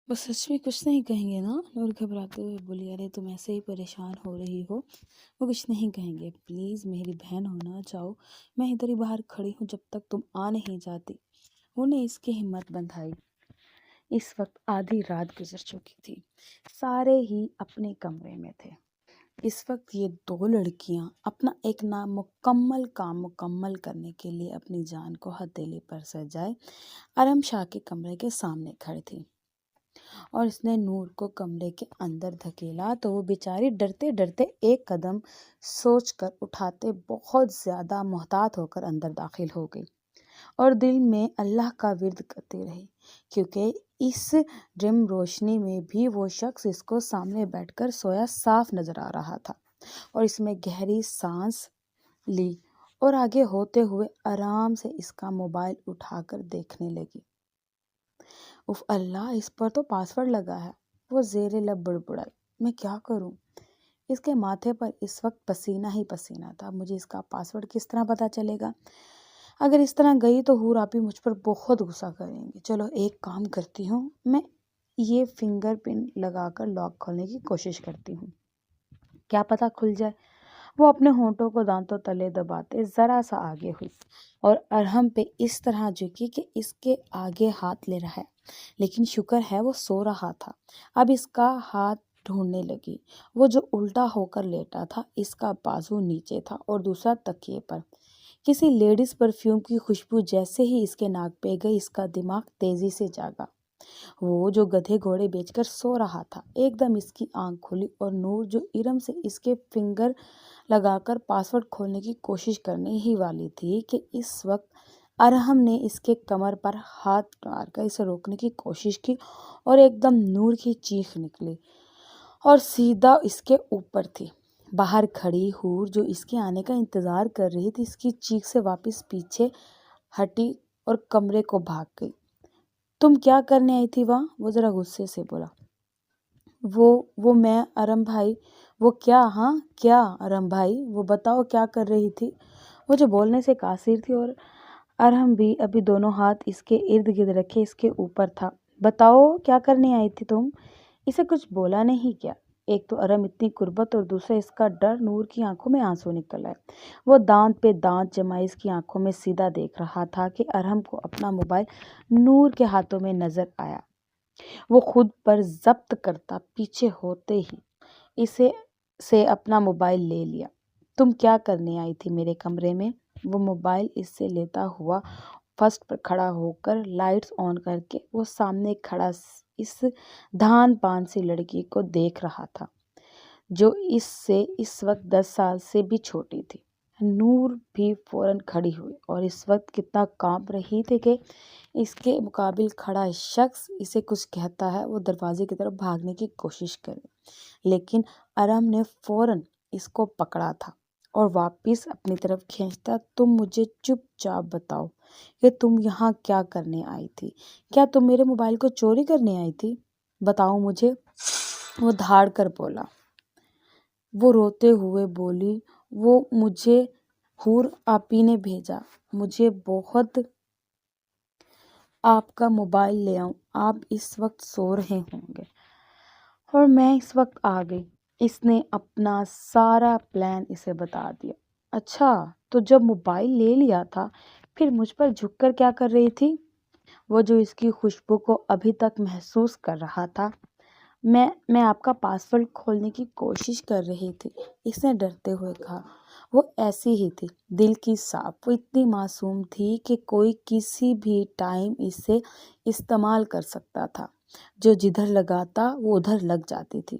وہ سچ میں کچھ نہیں کہیں گے نا؟ نور گھبراتے ہوئے بولی، ارے تم ایسے ہی پریشان ہو رہی ہو، وہ کچھ نہیں کہیں گے، پلیز میری بہن ہونا چاہو، میں ادھر ہی باہر کھڑی ہوں جب تک تم آ نہیں جاتی۔ انہوں نے اس کی ہمت بندھائی۔ اس وقت آدھی رات گزر چکی تھی، سارے ہی اپنے کمرے میں تھے۔ اس وقت یہ دو لڑکیاں اپنا ایک نامکمل کام مکمل کرنے کے لیے اپنی جان کو ہتھیلی پر سجائے ارم شاہ کے کمرے کے سامنے کھڑی تھی، اور اس نے نور کو کمرے کے اندر دھکیلا تو وہ بیچاری ڈرتے ڈرتے ایک قدم سوچ کر اٹھاتے بہت زیادہ محتاط ہو کر اندر داخل ہو گئی، اور دل میں اللہ کا ورد کرتی رہی، کیونکہ اس ڈرم روشنی میں بھی وہ شخص اس کو سامنے بیٹھ کر سویا صاف نظر آ رہا تھا، اور اس میں گہری سانس لی اور آگے ہوتے ہوئے آرام سے اس کا موبائل اٹھا کر دیکھنے لگی۔ اف اللہ، اس پر تو پاسورڈ لگا ہے، وہ زیر لب بڑبڑائی، میں کیا کروں؟ اس کے ماتھے پر اس وقت پسینہ ہی پسینہ تھا، مجھے اس کا پاسورڈ کس طرح پتہ چلے گا؟ اگر اس طرح گئی تو حور آپی مجھ پر بہت غصہ کریں گے۔ چلو ایک کام کرتی ہوں، میں یہ فنگر پرنٹ لگا کر لاک کھولنے کی کوشش کرتی ہوں، کیا پتہ کھل جائے۔ وہ اپنے ہونٹوں کو دانتوں تلے دباتے ذرا سا آگے ہوئی اور ارحم پہ اس طرح جھکی کہ اس کے آگے ہاتھ لے رہا ہے، لیکن شکر ہے وہ سو رہا تھا۔ اب اس کا ہاتھ ڈھونڈنے لگی، وہ جو الٹا ہو کر لیٹا تھا، اس کا بازو نیچے تھا اور دوسرا تکیے پر۔ کسی لیڈیز پرفیوم کی خوشبو جیسے ہی اس کے ناک پہ گئی، اس کا دماغ تیزی سے جاگا۔ وہ جو گدھے گھوڑے بیچ کر سو رہا تھا، ایک دم اس کی آنکھ کھلی اور نور جو ارم سے اس کے فنگر لگا کر پاسورڈ کھولنے کی کوشش کرنے ہی والی تھی کہ اس وقت ارحم نے اس کے کمر پر ہاتھ مار کر اسے روکنے کی کوشش کی، اور ایک دم نور کی چیخ نکلی اور سیدھا اس کے اوپر تھی۔ باہر کھڑی حور جو اس کے آنے کا انتظار کر رہی تھی، اس کی چیخ سے واپس پیچھے ہٹی اور کمرے کو بھاگ گئی۔ تم کیا کرنے آئی تھی وہاں؟ وہ ذرا غصے سے بولا۔ وہ میں ارم بھائی، وہ کیا؟ ہاں کیا ارم بھائی، وہ بتاؤ کیا کر رہی تھی؟ وہ جو بولنے سے قاصر تھی، اور ارحم بھی ابھی دونوں ہاتھ اس کے ارد گرد رکھے اس کے اوپر تھا۔ بتاؤ کیا کرنے آئی تھی تم؟ اسے کچھ بولا نہیں کیا؟ ایک تو ارحم اتنی قربت اور دوسرا اس کا ڈر۔ نور کی آنکھوں میں آنسو نکل آئے۔ وہ دانت پہ دانت جمائے اس کی آنکھوں میں سیدھا دیکھ رہا تھا کہ ارحم کو اپنا موبائل نور کے ہاتھوں میں نظر آیا۔ وہ خود پر ضبط کرتا پیچھے ہوتے ہی اسے سے اپنا موبائل لے لیا۔ تم کیا کرنے آئی تھی میرے کمرے میں؟ وہ موبائل اس سے لیتا ہوا فرسٹ پر کھڑا ہو کر لائٹس آن کر کے وہ سامنے کھڑا اس دھان پان سی لڑکی کو دیکھ رہا تھا، جو اس سے اس وقت 10 سال سے بھی چھوٹی تھی۔ نور بھی فوراً کھڑی ہوئی اور اس وقت کتنا کانپ رہی تھی کہ اس کے مقابل کھڑا شخص اسے کچھ کہتا ہے وہ دروازے کی طرف بھاگنے کی کوشش کرے، لیکن ارحم نے فوراً اس کو پکڑا تھا اور واپس اپنی طرف کھینچتا، تم مجھے چپ چاپ بتاؤ کہ تم یہاں کیا کرنے آئی تھی؟ کیا تم میرے موبائل کو چوری کرنے آئی تھی؟ بتاؤ مجھے، وہ دھاڑ کر بولا۔ وہ روتے ہوئے بولی، وہ مجھے حور آپی نے بھیجا، مجھے بہت آپ کا موبائل لے آؤں، آپ اس وقت سو رہے ہوں گے، اور میں اس وقت آ گئی۔ اس نے اپنا سارا پلان اسے بتا دیا۔ اچھا، تو جب موبائل لے لیا تھا پھر مجھ پر جھک کر کیا کر رہی تھی؟ وہ جو اس کی خوشبو کو ابھی تک محسوس کر رہا تھا، میں آپ کا پاسورڈ کھولنے کی کوشش کر رہی تھی، اس نے ڈرتے ہوئے کہا۔ وہ ایسی ہی تھی، دل کی صاف، وہ اتنی معصوم تھی کہ کوئی کسی بھی ٹائم اسے استعمال کر سکتا تھا، جو جدھر لگاتا وہ ادھر لگ جاتی تھی۔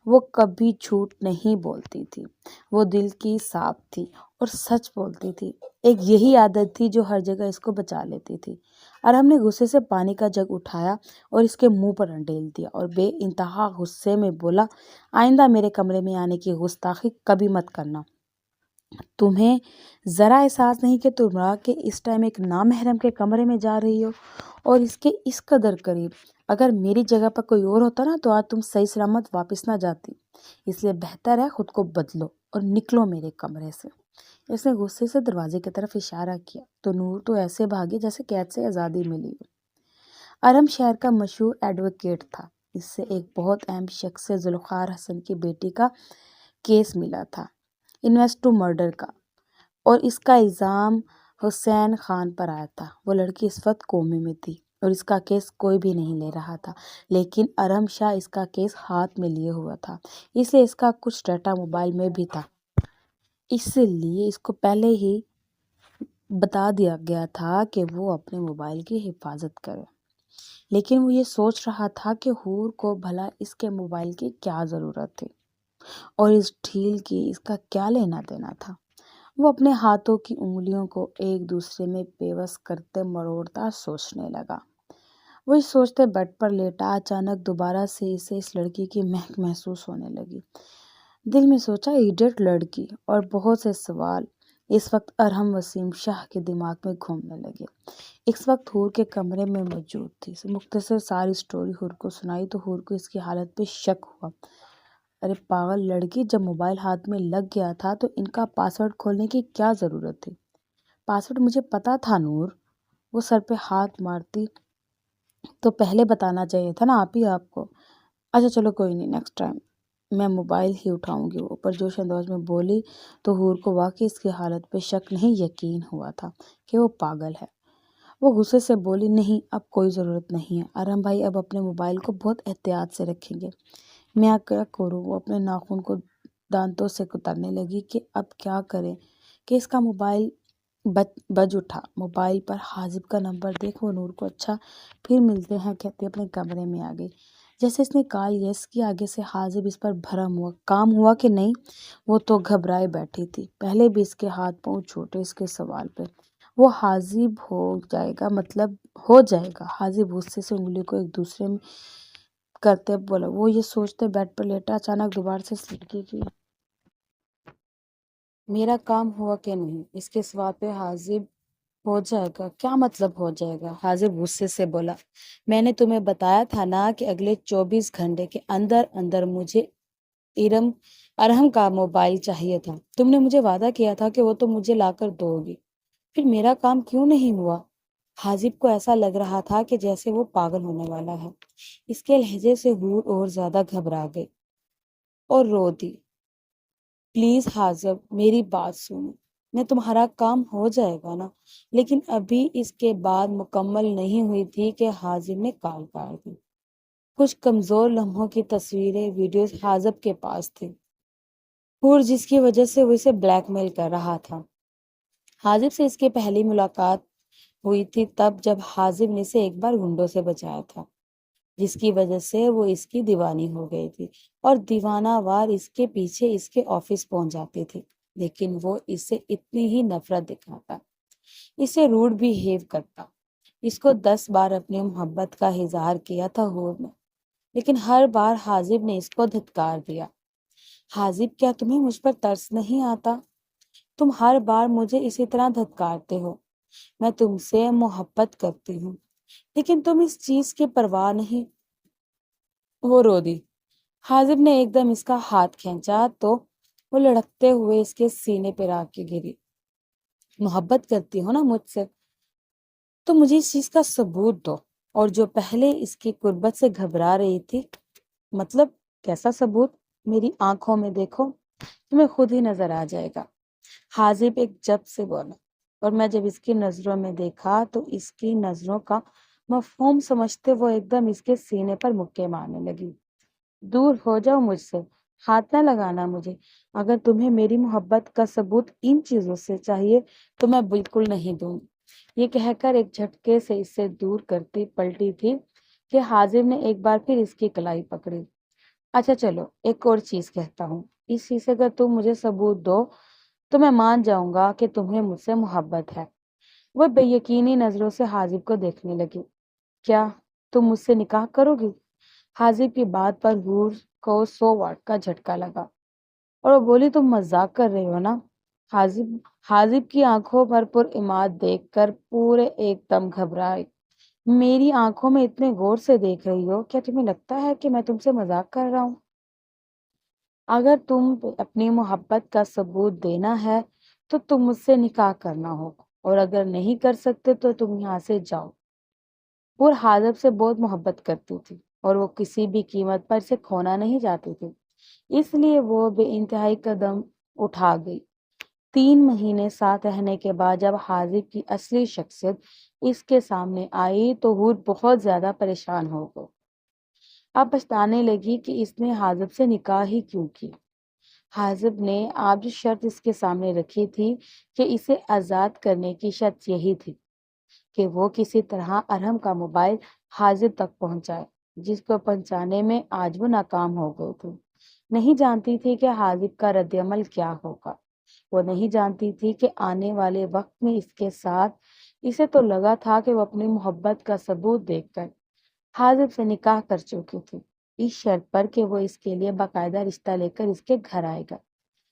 وہ کبھی جھوٹ نہیں بولتی تھی، وہ دل کی صاف تھی اور سچ بولتی تھی۔ ایک یہی عادت تھی جو ہر جگہ اس کو بچا لیتی تھی۔ ارحم نے غصے سے پانی کا جگ اٹھایا اور اس کے منہ پر انڈیل دیا اور بے انتہا غصے میں بولا، آئندہ میرے کمرے میں آنے کی گستاخی کبھی مت کرنا۔ تمہیں ذرا احساس نہیں کہ تم رات کے اس ٹائم ایک نامحرم کے کمرے میں جا رہی ہو، اور اس کے اس قدر قریب؟ اگر میری جگہ پر کوئی اور ہوتا نا تو آج تم صحیح سلامت واپس نہ جاتی، اس لیے بہتر ہے خود کو بدلو اور نکلو میرے کمرے سے۔ اس نے غصے سے دروازے کی طرف اشارہ کیا تو نور تو ایسے بھاگی جیسے قید سے آزادی ملی ہو۔ ارم شہر کا مشہور ایڈوکیٹ تھا۔ اس سے ایک بہت اہم شخص سے ذوالفقار حسن کی بیٹی کا کیس ملا تھا، انویسٹ ٹو مرڈر کا، اور اس کا الزام حسین خان پر آیا تھا۔ وہ لڑکی اس وقت کومے میں تھی اور اس کا کیس کوئی بھی نہیں لے رہا تھا، لیکن ارم شاہ اس کا کیس ہاتھ میں لیے ہوا تھا، اس لیے اس کا کچھ ڈیٹا موبائل میں بھی تھا، اس لیے اس کو پہلے ہی بتا دیا گیا تھا کہ وہ اپنے موبائل کی حفاظت کرے۔ لیکن وہ یہ سوچ رہا تھا کہ حور کو بھلا اس کے موبائل کی کیا ضرورت تھی اور اس ڈھیل کی اس کا کیا لینا دینا تھا۔ وہ اپنے ہاتھوں کی انگلیوں کو ایک دوسرے میں پیوست کرتے مروڑتا سوچنے لگا۔ وہ اس سوچتے بیڈ پر لیٹا، اچانک دوبارہ سے اسے اس لڑکی کی مہک محسوس ہونے لگی۔ دل میں سوچا ایڈیٹ لڑکی، اور بہت سے سوال اس وقت ارحم وسیم شاہ کے دماغ میں گھومنے لگے۔ اس وقت حور کے کمرے میں موجود تھی، مختصر ساری سٹوری حور کو سنائی تو حور کو اس کی حالت پہ شک ہوا۔ ارے پاگل لڑکی، جب موبائل ہاتھ میں لگ گیا تھا تو ان کا پاسورڈ کھولنے کی کیا ضرورت تھی؟ پاسورڈ مجھے پتا تھا نور۔ وہ سر پہ ہاتھ مارتی، تو پہلے بتانا چاہیے تھا نا آپ ہی آپ کو۔ اچھا چلو کوئی نہیں، نیکسٹ ٹائم میں موبائل ہی اٹھاؤں گی، وہ پرجوش انداز میں بولی تو حور کو واقعی اس کی حالت پہ شک نہیں یقین ہوا تھا کہ وہ پاگل ہے۔ وہ غصے سے بولی نہیں، اب کوئی ضرورت نہیں ہے، ارحم بھائی اب اپنے موبائل کو بہت احتیاط سے رکھیں گے۔ میں کیا کروں؟ وہ اپنے ناخن کو دانتوں سے کترنے لگی کہ اب کیا کرے کہ اس کا موبائل بج اٹھا۔ موبائل پر حاجب کا نمبر دیکھ وہ نور کو اچھا پھر ملتے ہیں کہتے اپنے کمرے میں آ گئی۔ جیسے اس نے کال یس کی، آگے سے حاجب اس پر بھرم ہوا، کام ہوا کہ نہیں؟ وہ تو گھبرائے بیٹھی تھی، پہلے بھی اس کے ہاتھ پاؤں چھوٹے اس کے سوال پہ۔ وہ حاجب ہو جائے گا، مطلب ہو جائے گا۔ حاجب غصے سے انگلی کو ایک دوسرے میں کرتے بولا۔ وہ یہ سوچتے بیڈ پر لیٹا، اچانک دوبارہ سے اس لڑکی کی میرا کام ہوا کہ نہیں، اس کے سوال پہ حاجب ہو جائے گا، کیا مطلب ہو جائے گا؟ حاجب غصے سے بولا، میں نے تمہیں بتایا تھا نا کہ اگلے 24 گھنٹے کے اندر اندر مجھے ارحم کا موبائل چاہیے تھا۔ تم نے مجھے وعدہ کیا تھا کہ وہ تو مجھے لا کر دو گی، پھر میرا کام کیوں نہیں ہوا؟ حاجب کو ایسا لگ رہا تھا کہ جیسے وہ پاگل ہونے والا ہے۔ اس کے لہجے سے حور اور زیادہ گھبرا گئی اور رو دی۔ پلیز حاجب میری بات سنو، میں تمہارا کام ہو جائے گا نا؟ لیکن ابھی اس کے بعد مکمل نہیں ہوئی تھی کہ حاجب نے کال کاٹ دی۔ کچھ کمزور لمحوں کی تصویریں ویڈیوز حاجب کے پاس تھے، حور جس کی وجہ سے وہ اسے بلیک میل کر رہا تھا۔ حاجب سے اس کی پہلی ملاقات ہوئی تھی تب جب حاجب نے اسے ایک بار گنڈوں سے بچایا تھا، جس کی وجہ سے وہ اس کی دیوانی ہو گئی تھی اور دیوانہ وار اس کے پیچھے اس کے آفس پہنچ جاتی تھی، لیکن وہ اس سے اتنی ہی نفرت دکھاتا، اسے روڈ بہیو کرتا۔ اس کو 10 بار اپنی محبت کا اظہار کیا تھا حور نے، لیکن ہر بار حاجب نے اس کو دھتکار دیا۔ حاجب کیا تمہیں مجھ پر ترس نہیں آتا؟ تم ہر بار مجھے اسی طرح دھتکارتے ہو۔ میں تم سے محبت کرتی ہوں، لیکن تم اس چیز کی پرواہ نہیں۔ وہ رو دی۔ حاجب نے ایک دم اس کا ہاتھ کھینچا تو وہ لڑکتے ہوئے اس کے سینے پہ آ کے گری۔ محبت کرتی ہو نا مجھ سے، تو مجھے اس چیز کا ثبوت دو۔ اور جو پہلے اس کی قربت سے گھبرا رہی تھی، مطلب کیسا ثبوت؟ میری آنکھوں میں دیکھو، تمہیں خود ہی نظر آ جائے گا۔ حاجب ایک جب سے بولا، اور میں جب اس کی نظروں میں دیکھا تو اس کی نظروں کا مفہوم سمجھتے وہ ایک دم اس کے سینے پر مکے مارنے لگی۔ دور ہو جاؤ مجھ سے، ہاتھ نہ لگانا مجھے۔ اگر تمہیں میری محبت کا ثبوت ان چیزوں سے چاہیے تو میں بالکل نہیں دوں گی۔ یہ کہہ کر ایک جھٹکے سے اس سے دور کرتی پلٹی تھی کہ حاجب نے ایک بار پھر اس کی کلائی پکڑی۔ اچھا چلو ایک اور چیز کہتا ہوں، اس چیز سے اگر تم مجھے ثبوت دو تو میں مان جاؤں گا کہ تمہیں مجھ سے محبت ہے۔ وہ بے یقینی نظروں سے حاجب کو دیکھنے لگی۔ کیا تم مجھ سے نکاح کرو گی؟ حاجب کی بات پر حور کو 100 واٹ کا جھٹکا لگا اور وہ بولی، تم مذاق کر رہے ہو نا؟ حاجب کی آنکھوں پر پر اعتماد دیکھ کر پورے ایک دم گھبرائے۔ میری آنکھوں میں اتنے غور سے دیکھ رہی ہو، کیا تمہیں لگتا ہے کہ میں تم سے مذاق کر رہا ہوں؟ اگر تم اپنی محبت کا ثبوت دینا ہے تو تم مجھ سے نکاح کرنا ہوگا، اور اگر نہیں کر سکتے تو تم یہاں سے جاؤ۔ وہ حاجب سے بہت محبت کرتی تھی اور وہ کسی بھی قیمت پر اسے کھونا نہیں چاہتی تھی، اس لیے وہ بے انتہائی قدم اٹھا گئی۔ 3 مہینے ساتھ رہنے کے بعد جب حاجب کی اصلی شخصیت اس کے سامنے آئی تو حور بہت زیادہ پریشان ہو گئی۔ اب پچھتانے لگی کہ اس نے حاجب سے نکاح ہی کیوں کی۔ حاجب نے آپ جو شرط اس کے سامنے رکھی تھی کہ اسے آزاد کرنے کی شرط یہی تھی کہ وہ کسی طرح ارحم کا موبائل حاجب تک پہنچائے، جس کو پہنچانے میں آج وہ ناکام ہو گئے تھے۔ نہیں جانتی تھی کہ حاجب کا رد عمل کیا ہوگا، وہ نہیں جانتی تھی کہ آنے والے وقت میں اس کے ساتھ اسے تو لگا تھا کہ وہ اپنی محبت کا ثبوت دیکھ کر حاجب سے نکاح کر چکی تھی، اس شرط پر کہ وہ اس کے لیے باقاعدہ رشتہ لے کر اس کے گھر آئے گا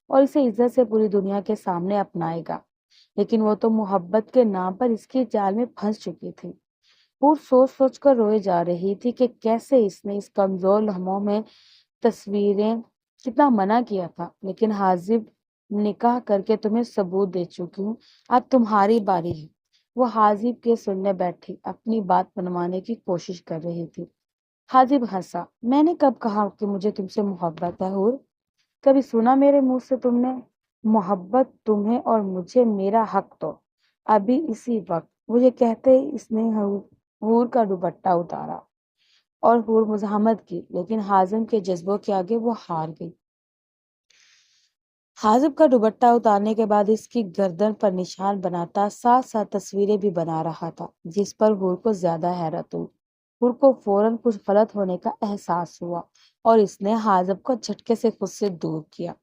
اور اسے عزت سے پوری دنیا کے سامنے اپنائے گا۔ لیکن وہ تو محبت کے نام پر اس کی جال میں پھنس چکی تھی۔ وہ سوچ سوچ کر روئے جا رہی تھی کہ کیسے اس نے اس کمزور لمحوں میں تصویریں کتنا منع کیا تھا، لیکن حاجب نکاح کر کے تمہیں ثبوت دے چکی ہوں، اب تمہاری باری ہے۔ وہ حاجب کے سننے بیٹھی، اپنی بات منوانے کی کوشش کر رہی تھی۔ حاجب ہنسا، میں نے کب کہا کہ مجھے تم سے محبت ہے حور؟ کبھی سنا میرے منہ سے تم نے؟ محبت تمہیں اور مجھے میرا حق دو۔ ابھی اسی وقت مجھے کہتے اس نے حور کا دوپٹہ اتارا اور حور مزاحمت کی، لیکن حاجب کے جذبوں کے آگے وہ ہار گئی۔ حاجب کا دوپٹہ اتارنے کے بعد اس کی گردن پر نشان بناتا ساتھ ساتھ تصویریں بھی بنا رہا تھا، جس پر حور کو زیادہ حیرت ہوئی۔ حور کو فوراً کچھ غلط ہونے کا احساس ہوا اور اس نے حاجب کو جھٹکے سے خود سے دور کیا۔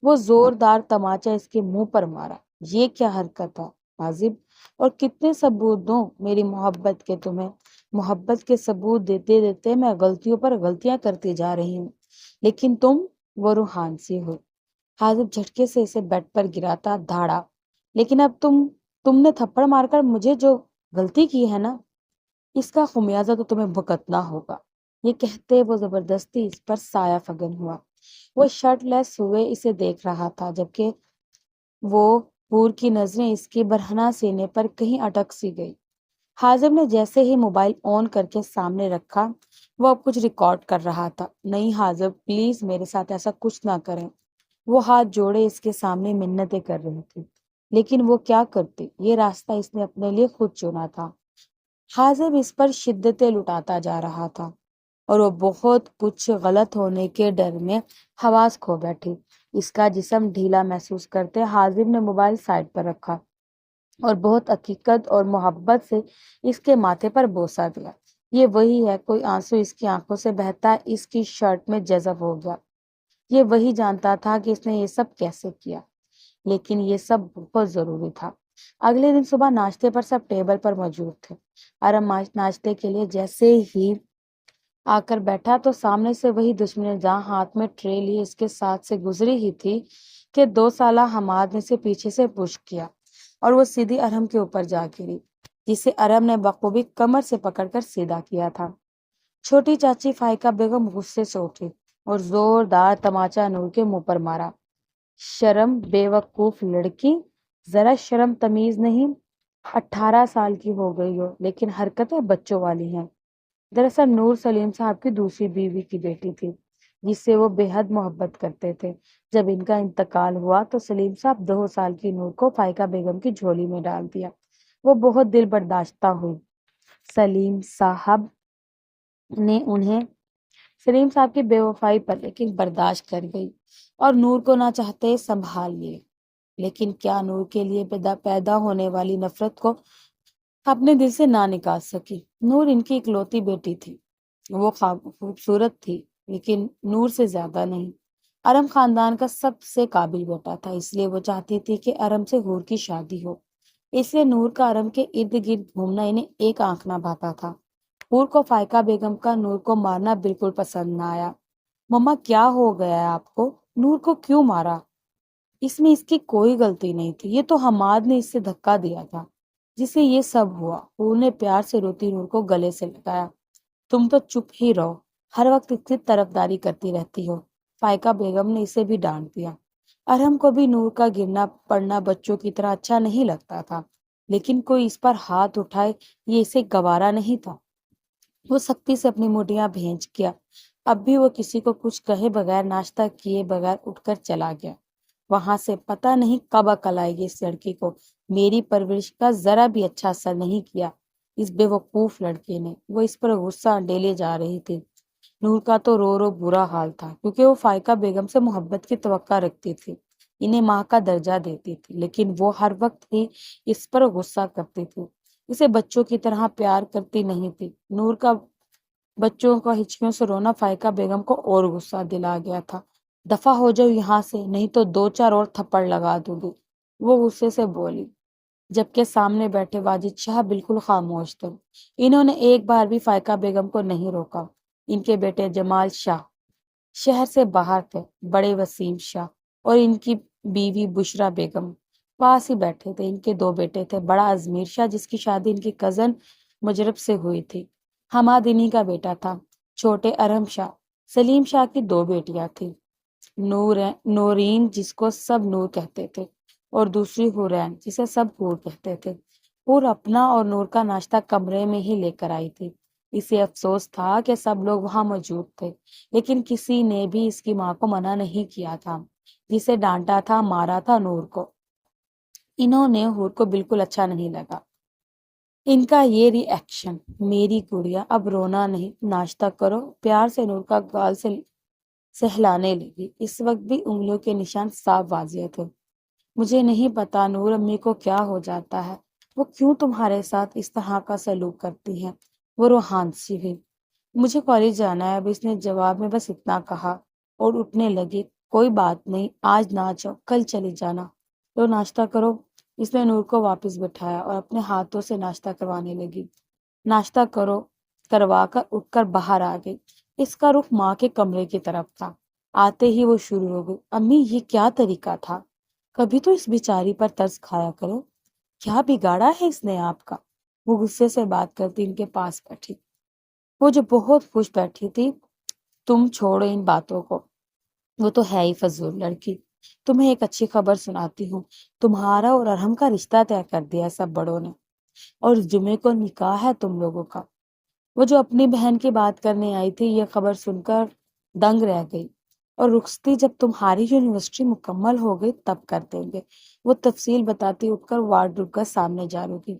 وہ زوردار تماچا اس کے منہ پر مارا۔ یہ کیا حرکت ہے حاجب؟ اور کتنے ثبوت دوں میری محبت کے تمہیں؟ محبت کے ثبوت دیتے دیتے میں غلطیوں پر غلطیاں کرتی جا رہی ہوں، لیکن تم وہ روحان سی ہو۔ حاجب جھٹکے سے اسے بیڈ پر گراتا دھاڑا، لیکن اب تم نے تھپڑ مار کر مجھے جو غلطی کی ہے نا، اس کا خمیازہ تو تمہیں بھگتنا ہوگا۔ یہ کہتے وہ زبردستی اس پر سایہ فگن ہوا۔ وہ شرٹ لیس ہوئے اسے دیکھ رہا تھا، جبکہ وہ حور کی نظریں اس کی برہنہ سینے پر کہیں اٹک سی گئی۔ حاجب نے جیسے ہی موبائل آن کر کے سامنے رکھا، وہ اب کچھ ریکارڈ کر رہا تھا۔ نہیں حاجب، پلیز میرے ساتھ ایسا کچھ نہ کریں۔ وہ ہاتھ جوڑے اس کے سامنے منتیں کر رہی تھی، لیکن وہ کیا کرتی؟ یہ راستہ اس نے اپنے لیے خود چنا تھا۔ حاجب اس پر شدتیں لٹاتا جا رہا تھا اور وہ بہت کچھ غلط ہونے کے ڈر میں حواس کھو بیٹھی۔ اس کا جسم ڈھیلا محسوس کرتے حاجب نے موبائل سائڈ پر رکھا اور بہت حقیقت اور محبت سے اس کے ماتھے پر بوسہ دیا۔ یہ وہی ہے، کوئی آنسو اس کی آنکھوں سے بہتا اس کی شرٹ میں جذب ہو گیا۔ یہ وہی جانتا تھا کہ اس نے یہ سب کیسے کیا، لیکن یہ سب بہت ضروری تھا۔ اگلے دن صبح ناشتے پر سب ٹیبل پر موجود تھے۔ ارم ناشتے کے لیے جیسے ہی آ کر بیٹھا تو سامنے سے وہی دشمن جہاں ہاتھ میں ٹرے لیے اس کے ساتھ سے گزری ہی تھی کہ 2 سالہ حماد نے اسے پیچھے سے پش کیا اور وہ سیدھی ارم کے اوپر جا گری، جسے ارم نے بخوبی کمر سے پکڑ کر سیدھا کیا تھا۔ چھوٹی چاچی فائقہ بیگم غصے سے اٹھی اور زوردار تماچا نور کے منہ پر مارا۔ شرم بے وقوف لڑکی، ذرا شرم تمیز نہیں؟ 18 سال کی ہو گئی ہو لیکن حرکتیں بچوں والی ہیں۔ دراصل نور سلیم صاحب کی دوسری بیوی کی بیٹی تھی، جس سے وہ بے حد محبت کرتے تھے۔ جب ان کا انتقال ہوا تو سلیم صاحب 2 سال کی نور کو فائقہ بیگم کی جھولی میں ڈال دیا۔ وہ بہت دل برداشتہ ہوئی۔ سلیم صاحب کی بے وفائی پر لیکن برداشت کر گئی اور نور کو نہ چاہتے سنبھال لیے، لیکن کیا نور کے لیے پیدا ہونے والی نفرت کو اپنے دل سے نہ نکال سکی۔ نور ان کی اکلوتی بیٹی تھی، وہ خوبصورت تھی لیکن نور سے زیادہ نہیں۔ ارم خاندان کا سب سے قابل بیٹا تھا، اس لیے وہ چاہتی تھی کہ ارم سے حور کی شادی ہو۔ اس لیے نور کا ارم کے ارد گرد گھومنا انہیں ایک آنکھ نہ بھاتا تھا۔ حور کو فائقہ بیگم کا نور کو مارنا بالکل پسند نہ آیا۔ مما کیا ہو گیا ہے آپ کو؟ نور کو کیوں مارا؟ اس میں اس کی کوئی غلطی نہیں تھی، یہ تو حماد نے اس سے دھکا دیا تھا جس سے یہ سب ہوا۔ حور نے پیار سے روتی نور کو گلے سے لگایا۔ تم تو چپ ہی رہو، ہر وقت اتنی طرفداری کرتی رہتی ہو۔ فائقہ بیگم نے اسے بھی ڈانٹ دیا۔ ارحم کو بھی نور کا گرنا پڑنا بچوں کی طرح اچھا نہیں لگتا تھا، لیکن کوئی اس پر ہاتھ اٹھائے یہ اسے گوارا نہیں تھا۔ وہ سختی سے اپنی مٹھیاں بھینچ گیا۔ اب بھی وہ کسی کو کچھ کہے بغیر، ناشتہ کیے بغیر اٹھ کر چلا گیا۔ وہاں سے پتہ نہیں کب عقل آئے گی اس لڑکی کو، میری پرورش کا ذرا بھی اچھا اثر نہیں کیا اس بے وقوف لڑکے نے۔ وہ اس پر غصہ ڈیلے جا رہی تھی۔ نور کا تو رو رو برا حال تھا، کیونکہ وہ فائقہ بیگم سے محبت کی توقع رکھتی تھی، انہیں ماں کا درجہ دیتی تھی، لیکن وہ ہر وقت ہی اس پر غصہ کرتی تھی، اسے بچوں کی طرح پیار کرتی نہیں تھی۔ نور کا بچوں کا ہچکیوں سے رونا فائقہ بیگم کو اور غصہ دلا گیا تھا۔ دفع ہو جاؤ یہاں سے، نہیں تو دو چار اور تھپڑ لگا دوں گی، وہ غصے سے بولی، جبکہ سامنے بیٹھے واجد شاہ بالکل خاموش تھے۔ انہوں نے ایک بار بھی فائقہ بیگم کو نہیں روکا۔ ان کے بیٹے جمال شاہ شہر سے باہر تھے، بڑے وسیم شاہ اور ان کی بیوی بشرا بیگم پاس ہی بیٹھے تھے۔ ان کے دو بیٹے تھے، بڑا ازمیر شاہ جس کی شادی ان کی کزن مجرب سے ہوئی تھی، حماد انہی کا بیٹا تھا۔ چھوٹے ارم شاہ، سلیم شاہ کی دو بیٹیاں تھیں، نورین جس کو سب نور کہتے تھے، اور دوسری حورین جسے سب حور کہتے تھے۔ حور اپنا اور نور کا ناشتہ کمرے میں ہی لے کر آئی تھی۔ اسے افسوس تھا کہ سب لوگ وہاں موجود تھے، لیکن کسی نے بھی اس کی ماں کو منع نہیں کیا تھا، جسے ڈانٹا تھا، مارا تھا نور کو۔ انہوں نے حور کو بالکل اچھا نہیں لگا ان کا یہ ری ایکشن۔ میری گڑیا اب رونا نہیں، ناشتہ کرو، پیار سے نور کا گال سے سہلانے لگی۔ اس وقت بھی انگلیوں کے نشان صاف واضح تھے۔ مجھے نہیں پتا نور امی کو کیا ہو جاتا ہے، وہ کیوں تمہارے ساتھ اس طرح کا سلوک کرتی ہیں، وہ روحان سی ہوئی۔ مجھے کالج جانا ہے، اب اس نے جواب میں بس اتنا کہا اور اٹھنے لگی۔ کوئی بات نہیں، آج نہ جاؤ، کل چلی جانا، تو ناشتہ کرو۔ اس نے نور کو واپس بٹھایا اور اپنے ہاتھوں سے ناشتہ کروانے لگی۔ ناشتہ کروا کر اٹھ کر باہر آ گئی۔ اس کا رخ ماں کے کمرے کی طرف تھا۔ آتے ہی وہ شروع ہو گئی، امی یہ کیا طریقہ تھا، کبھی تو اس بیچاری پر ترس کھایا کرو، کیا بگاڑا ہے اس نے آپ کا۔ وہ غصے سے بات کرتی ان کے پاس بیٹھی، وہ جو بہت خوش بیٹھی تھی۔ تم چھوڑو ان باتوں کو، وہ تو ہے ہی فضول لڑکی۔ تمہیں ایک اچھی خبر سناتی ہوں، تمہارا اور ارحم کا رشتہ طے کر دیا سب بڑوں نے، اور اس جمعے کو نکاح ہے تم لوگوں کا۔ وہ جو اپنی بہن کی بات کرنے آئی تھی، یہ خبر سن کر دنگ رہ گئی، اور رخصتی جب تمہاری یونیورسٹی مکمل ہو گئی تب کر دیں گے، وہ تفصیل بتاتی اٹھ کر وارڈروب کا سامنے جا رکی۔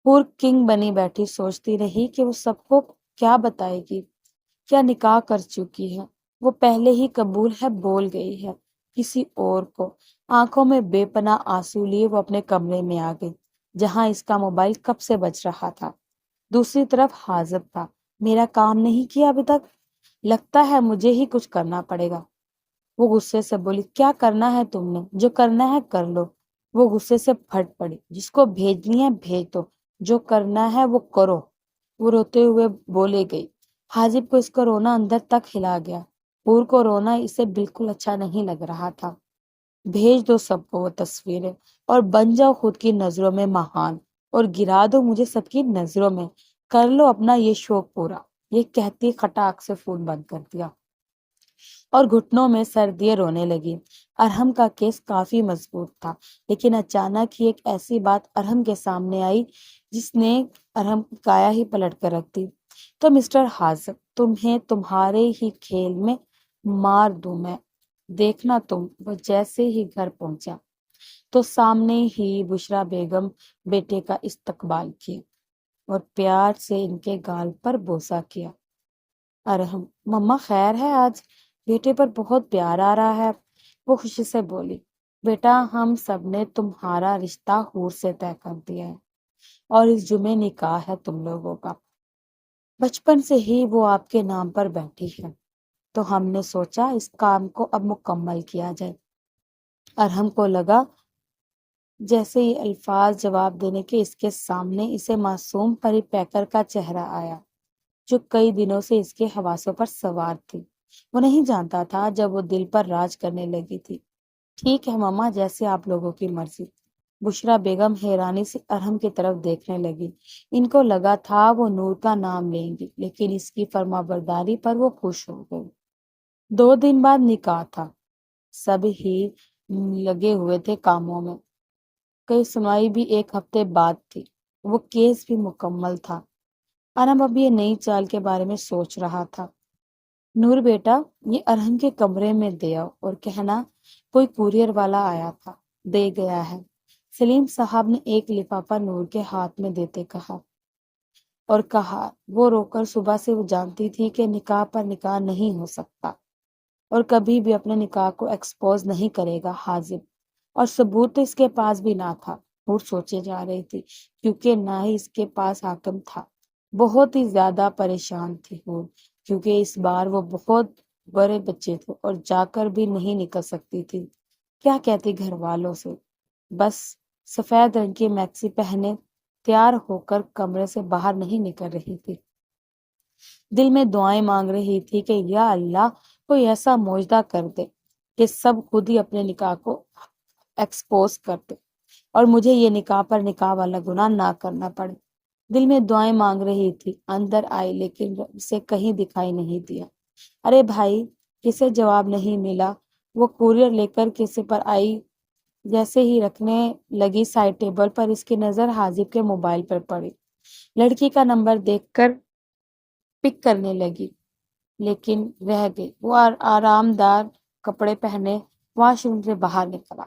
پور کنگ بنی بیٹھی سوچتی رہی کہ وہ سب کو کیا بتائے گی، کیا نکاح کر چکی ہے، وہ پہلے ہی قبول ہے بول گئی ہے کسی اور کو۔ آنکھوں میں بے پناہ آنسو لیے وہ اپنے کمرے میں آ گئی، جہاں اس کا موبائل کب سے بج رہا تھا۔ دوسری طرف حاذب تھا، میرا کام نہیں کیا ابھی تک، لگتا ہے مجھے ہی کچھ کرنا پڑے گا۔ وہ غصے سے بولی، کیا کرنا ہے تم نے، جو کرنا ہے کر لو۔ وہ غصے سے پھٹ پڑی، جس کو بھیجنی ہے بھیج دو، جو کرنا ہے وہ کرو۔ وہ روتے ہوئے بولے گئی۔ حاجب کو اس کا رونا اندر تک ہلا گیا، پور کو رونا اسے بالکل اچھا نہیں لگ رہا تھا۔ بھیج دو سب کو وہ تصویریں، اور بن جاؤ خود کی نظروں میں مہان، اور گرا دو مجھے سب کی نظروں میں، کر لو اپنا یہ شوق پورا۔ یہ کہتی کھٹاک سے فون بند کر دیا اور گھٹنوں میں سر دیے رونے لگی۔ ارحم کا کیس کافی مضبوط تھا، لیکن اچانک ہی ایک ایسی بات ارحم کے سامنے آئی جس نے ارحم کی کایا ہی پلٹ کر رکھ دی۔ تو مسٹر حاذب، تمہیں تمہارے ہی کھیل میں مار دوں میں، دیکھنا تم۔ وہ جیسے ہی گھر پہنچا تو سامنے ہی بشرا بیگم بیٹے کا استقبال کیا اور پیار سے ان کے گال پر بوسہ کیا۔ ارحم، مما خیر ہے، آج بیٹے پر بہت پیار آ رہا ہے، وہ خوشی سے بولی۔ بیٹا ہم سب نے تمہارا رشتہ حور سے طے کر دیا ہے، اور اس جمعے نکاح ہے تم لوگوں کا۔ بچپن سے ہی وہ آپ کے نام پر بیٹھی ہے، تو ہم نے سوچا اس کام کو اب مکمل کیا جائے۔ ارحم کو لگا جیسے یہ الفاظ جواب دینے کے اس کے سامنے اسے معصوم پری پیکر کا چہرہ آیا، جو کئی دنوں سے اس کے حواسوں پر سوار تھی۔ وہ نہیں جانتا تھا جب وہ دل پر راج کرنے لگی تھی۔ ٹھیک ہے ماما، جیسے آپ لوگوں کی مرضی۔ بشرا بیگم حیرانی سے ارحم کی طرف دیکھنے لگی۔ ان کو لگا تھا وہ نور کا نام لیں گی، لیکن اس کی فرما برداری پر وہ خوش ہو گئی۔ 2 دن بعد نکاح تھا، سب ہی لگے ہوئے تھے کاموں میں۔ کئی سنوائی بھی 1 ہفتے بعد تھی۔ وہ کیس بھی مکمل تھا، ارم اب یہ نئی چال کے بارے میں سوچ رہا تھا۔ نور بیٹا، یہ ارہم کے کمرے میں دے آؤ اور کہنا کوئی کوریئر والا آیا تھا، دے گیا ہے۔ سلیم صاحب نے ایک لفافہ نور کے ہاتھ میں دیتے کہا وہ رو کر صبح سے وہ جانتی تھی کہ نکاح پر نکاح نہیں ہو سکتا اور کبھی بھی اپنے نکاح کو ایکسپوز نہیں کرے گا حازم، اور ثبوت تو اس کے پاس بھی نہ تھا۔ نور سوچے جا رہی تھی کیونکہ نہ ہی اس کے پاس حاکم تھا۔ بہت ہی زیادہ پریشان تھی نور، کیونکہ اس بار وہ بہت بڑے بچے تھے اور جا کر بھی نہیں نکل سکتی تھی۔ کیا کہتی گھر والوں سے؟ بس سفید رنگ کی میکسی پہنے تیار ہو کر کمرے سے باہر نہیں نکل رہی تھی۔ دل میں دعائیں مانگ رہی تھی کہ یا اللہ کوئی ایسا معجزہ کر دے کہ سب خود ہی اپنے نکاح کو ایکسپوز کر دے اور مجھے یہ نکاح پر نکاح والا گناہ نہ کرنا پڑے۔ دل میں دعائیں مانگ رہی تھی، اندر آئی لیکن اسے کہیں دکھائی نہیں دیا۔ ارے بھائی، کسے جواب نہیں ملا۔ وہ کوریئر لے کر کسی پر آئی، جیسے ہی رکھنے لگی سائڈ ٹیبل پر اس کی نظر حاجب کے موبائل پر پڑی۔ لڑکی کا نمبر دیکھ کر پک کرنے لگی لیکن رہ گئی۔ وہ آرام دار کپڑے پہنے واش روم سے باہر نکلا۔